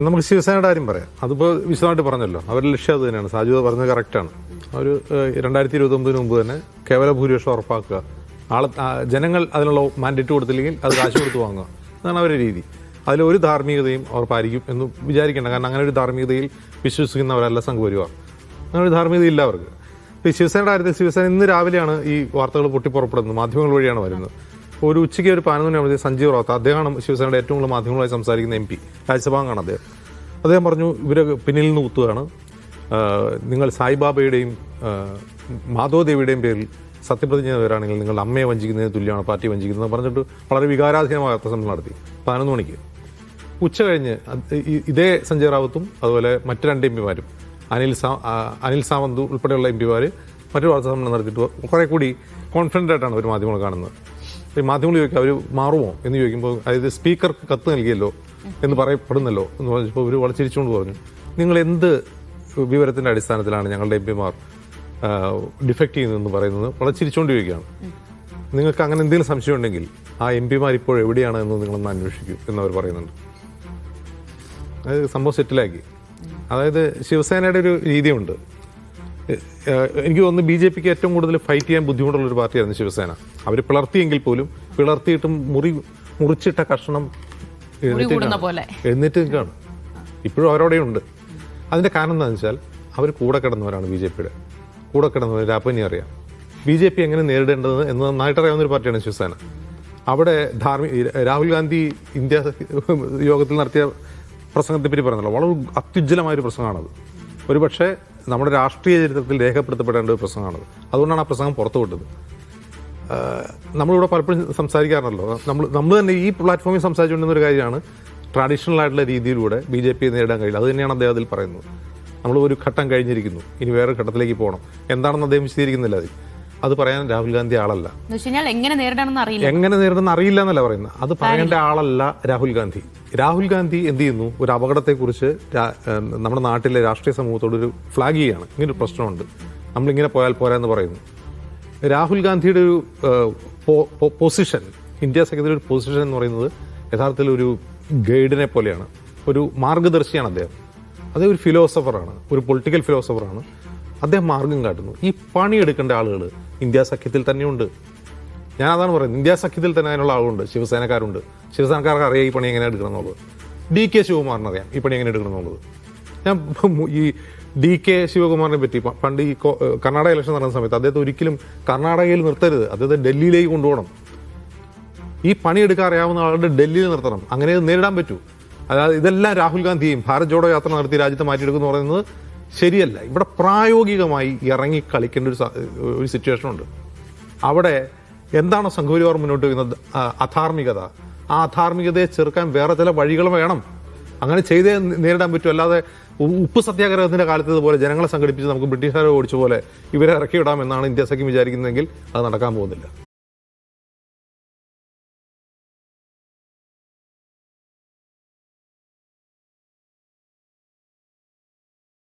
നമുക്ക് ശിവസേനയുടെ കാര്യം പറയാം. അതിപ്പോൾ വിശദമായിട്ട് പറഞ്ഞല്ലോ. അവരുടെ ലക്ഷ്യം അത് തന്നെയാണ്. സാജു പറഞ്ഞത് കറക്റ്റാണ്. ഒരു 2029 മുമ്പ് തന്നെ കേവല ഭൂരിപക്ഷം ഉറപ്പാക്കുക. ജനങ്ങൾ അതിനുള്ള മാൻഡേറ്റ് കൊടുത്തില്ലെങ്കിൽ അത് കാശ് കൊടുത്ത് വാങ്ങുക. അതാണ് അവരുടെ രീതി. അതിലൊരു ധാർമ്മികതയും അവർ പാലിക്കും എന്ന് വിചാരിക്കേണ്ട. കാരണം അങ്ങനെ ഒരു ധാർമ്മികതയിൽ വിശ്വസിക്കുന്നവരല്ല സംഘപരിവാർ. അങ്ങനെ ഒരു ധാർമ്മികത ഇല്ല അവർക്ക്. ഇപ്പോൾ ശിവസേനയുടെ കാര്യത്തിൽ ശിവസേന ഇന്ന് രാവിലെയാണ് ഈ വാർത്തകൾ പൊട്ടിപ്പുറപ്പെടുന്നത്. മാധ്യമങ്ങൾ വഴിയാണ് വരുന്നത്. ഒരു ഉച്ചയ്ക്ക് ഒരു 11 മണിയാകുമ്പോൾ സഞ്ജീവ് റാവത്ത്, അദ്ദേഹമാണ് ശിവസേനയുടെ ഏറ്റവും കൂടുതൽ മാധ്യമങ്ങളുമായി സംസാരിക്കുന്ന MP, രാജ്യസഭാംഗമാണ് അദ്ദേഹം പറഞ്ഞു, ഇവരെ പിന്നിൽ നിന്ന് കുത്തുകയാണ്. നിങ്ങൾ സായിബാബയുടെയും മാധവദേവിയുടെയും പേരിൽ സത്യപ്രതിജ്ഞ വരാണെങ്കിൽ നിങ്ങൾ അമ്മയെ വഞ്ചിക്കുന്നതിന് തുല്യമാണ് പാർട്ടി വഞ്ചിക്കുന്നത് പറഞ്ഞിട്ട് വളരെ വികാരാധീനമായ വാർത്താസമ്മേളനം നടത്തി 11 മണിക്ക്. ഉച്ച കഴിഞ്ഞ് ഇതേ സഞ്ജയ് റാവത്തും അതുപോലെ മറ്റ് 2 MPമാരും അനിൽ സാവന്ത് ഉൾപ്പെടെയുള്ള MPമാർ മറ്റൊരു വാർത്താസമ്മേളനം നടത്തിയിട്ട് കുറെ കൂടി കോൺഫിഡൻ്റ് ആയിട്ടാണ് അവർ മാധ്യമങ്ങൾ കാണുന്നത്. ഈ മാധ്യമങ്ങൾ ചോദിക്കുക അവർ മാറുമോ എന്ന് ചോദിക്കുമ്പോൾ, അതായത് സ്പീക്കർക്ക് കത്ത് നൽകിയല്ലോ എന്ന് പറയപ്പെടുന്നല്ലോ എന്ന് പറഞ്ഞപ്പോൾ ഇവർ വളരെ ചിരിച്ചുകൊണ്ട് പറഞ്ഞു, നിങ്ങൾ എന്ത് വിവരത്തിൻ്റെ അടിസ്ഥാനത്തിലാണ് ഞങ്ങളുടെ MPമാർ ഡിഫെക്റ്റ് ചെയ്യുന്നതെന്ന് പറയുന്നത് വളരെ ചിരിച്ചുകൊണ്ട് ചോദിക്കുകയാണ്. നിങ്ങൾക്ക് അങ്ങനെ എന്തെങ്കിലും സംശയം ഉണ്ടെങ്കിൽ ആ MPമാർ ഇപ്പോൾ എവിടെയാണ് എന്ന് നിങ്ങളൊന്ന് അന്വേഷിക്കൂ എന്നവർ പറയുന്നുണ്ട്. അതായത് സംഭവം സെറ്റിലാക്കി. അതായത് ശിവസേനയുടെ ഒരു രീതിയുണ്ട്. എനിക്ക് തോന്നുന്നു BJPക്ക് ഏറ്റവും കൂടുതൽ ഫൈറ്റ് ചെയ്യാൻ ബുദ്ധിമുട്ടുള്ളൊരു പാർട്ടിയായിരുന്നു ശിവസേന. അവർ പിളർത്തിയെങ്കിൽ പോലും പിളർത്തിയിട്ടും മുറിച്ചിട്ട കഷ്ണം എഴുന്നേറ്റ് നിൽക്കുകയാണ്. ഇപ്പോഴും അവരോടെയുണ്ട്. അതിൻ്റെ കാരണം എന്താണെന്ന് വെച്ചാൽ അവർ കൂടെ കിടന്നവരാണ്. BJPയുടെ കൂടെ കിടന്നവർ രാപ്പനി അറിയാം. BJP എങ്ങനെ നേരിടേണ്ടത് എന്ന് നന്നായിട്ട് അറിയാവുന്ന ഒരു പാർട്ടിയാണ് ശിവസേന. അവിടെ രാഹുൽ ഗാന്ധി ഇന്ത്യ യോഗത്തിൽ നടത്തിയ പ്രസംഗത്തെപ്പറ്റി പറഞ്ഞല്ലോ, വളരെ അത്യുജ്വലമായൊരു പ്രസംഗമാണത്. ഒരുപക്ഷെ നമ്മുടെ രാഷ്ട്രീയ ചരിത്രത്തിൽ രേഖപ്പെടുത്തപ്പെടേണ്ട ഒരു പ്രസംഗമാണത്. അതുകൊണ്ടാണ് ആ പ്രസംഗം പുറത്തു വിട്ടത്. നമ്മളിവിടെ പലപ്പോഴും സംസാരിക്കാറുണ്ടല്ലോ, നമ്മൾ തന്നെ ഈ പ്ലാറ്റ്ഫോമിൽ സംസാരിച്ചുകൊണ്ടിരുന്ന ഒരു കാര്യമാണ് ട്രഡീഷണൽ ആയിട്ടുള്ള രീതിയിലൂടെ BJP നേരിടാൻ കഴിയില്ല. അത് തന്നെയാണ് അദ്ദേഹം അതിൽ പറയുന്നത്. നമ്മൾ ഒരു ഘട്ടം കഴിഞ്ഞിരിക്കുന്നു, ഇനി വേറെ ഘട്ടത്തിലേക്ക് പോകണം. എന്താണെന്ന് അദ്ദേഹം വിശദീകരിക്കുന്നില്ല. അത് പറയാൻ രാഹുൽ ഗാന്ധി ആളല്ല. എങ്ങനെ നേരിടണമെന്ന് അറിയില്ല എന്നല്ല പറയുന്നത്. അത് പറയേണ്ട ആളല്ല രാഹുൽ ഗാന്ധി. രാഹുൽ ഗാന്ധി എന്ത് ചെയ്യുന്നു, ഒരു അപകടത്തെക്കുറിച്ച് നമ്മുടെ നാട്ടിലെ രാഷ്ട്രീയ സമൂഹത്തോട് ഒരു ഫ്ലാഗ് ചെയ്യുകയാണ്. ഇങ്ങനൊരു പ്രശ്നമുണ്ട്, നമ്മളിങ്ങനെ പോയാൽ പോരാ എന്ന് പറയുന്നു. രാഹുൽ ഗാന്ധിയുടെ ഒരു പൊസിഷൻ, ഇന്ത്യ സഖ്യത്തിലെ ഒരു പൊസിഷൻ എന്ന് പറയുന്നത് യഥാർത്ഥത്തിൽ ഒരു ഗൈഡിനെ പോലെയാണ്, ഒരു മാർഗദർശിയാണ് അദ്ദേഹം. അദ്ദേഹം ഒരു ഫിലോസഫറാണ്, ഒരു പൊളിറ്റിക്കൽ ഫിലോസഫറാണ്. അദ്ദേഹം മാർഗം കാട്ടുന്നു. ഈ പണിയെടുക്കേണ്ട ആളുകൾ ഇന്ത്യ സഖ്യത്തിൽ തന്നെയുണ്ട്. ഞാൻ അതാണ് പറയുന്നത്, ഇന്ത്യ സഖ്യത്തിൽ തന്നെ അതിനുള്ള ആളുണ്ട്. ശിവസേനക്കാരുണ്ട്. ശിവസേനക്കാർക്ക് അറിയാം ഈ പണി എങ്ങനെ എടുക്കണം എന്നുള്ളത്. DK ശിവകുമാറിന് അറിയാം ഈ പണി എങ്ങനെ എടുക്കണം എന്നുള്ളത്. ഞാൻ ഈ DK ശിവകുമാറിനെ പറ്റി പണ്ട് ഈ കർണാടക ഇലക്ഷൻ നടന്ന സമയത്ത് അദ്ദേഹത്തെ ഒരിക്കലും കർണാടകയിൽ നിർത്തരുത്, അദ്ദേഹത്തെ ഡൽഹിയിലേക്ക് കൊണ്ടുപോകണം. ഈ പണിയെടുക്കാൻ അറിയാവുന്ന ആളുടെ ഡൽഹിയിൽ നിർത്തണം. അങ്ങനെ നേരിടാൻ പറ്റൂ. അതായത് ഇതെല്ലാം രാഹുൽ ഗാന്ധിയും ഭാരത് ജോഡോ യാത്ര നടത്തി രാജ്യത്തെ മാറ്റിയെടുക്കുന്നു പറയുന്നത് ശരിയല്ല. ഇവിടെ പ്രായോഗികമായി ഇറങ്ങി കളിക്കേണ്ട ഒരു സിറ്റുവേഷൻ ഉണ്ട്. അവിടെ എന്താണോ സംഘപരിവാർ മുന്നോട്ട് വയ്ക്കുന്നത് അധാർമികത, ആ അധാർമികതയെ ചെറുക്കാൻ വേറെ ചില വഴികൾ വേണം. അങ്ങനെ ചെയ്തേ നേരിടാൻ പറ്റും. അല്ലാതെ ഉപ്പ് സത്യാഗ്രഹത്തിന്റെ കാലത്തതുപോലെ ജനങ്ങളെ സംഘടിപ്പിച്ച് നമുക്ക് ബ്രിട്ടീഷുകാരെ ഓടിച്ച പോലെ ഇവരെ ഇറക്കി വിടാം എന്നാണ് ഇന്ത്യ സഖ്യം വിചാരിക്കുന്നതെങ്കിൽ അത് നടക്കാൻ പോകുന്നില്ല.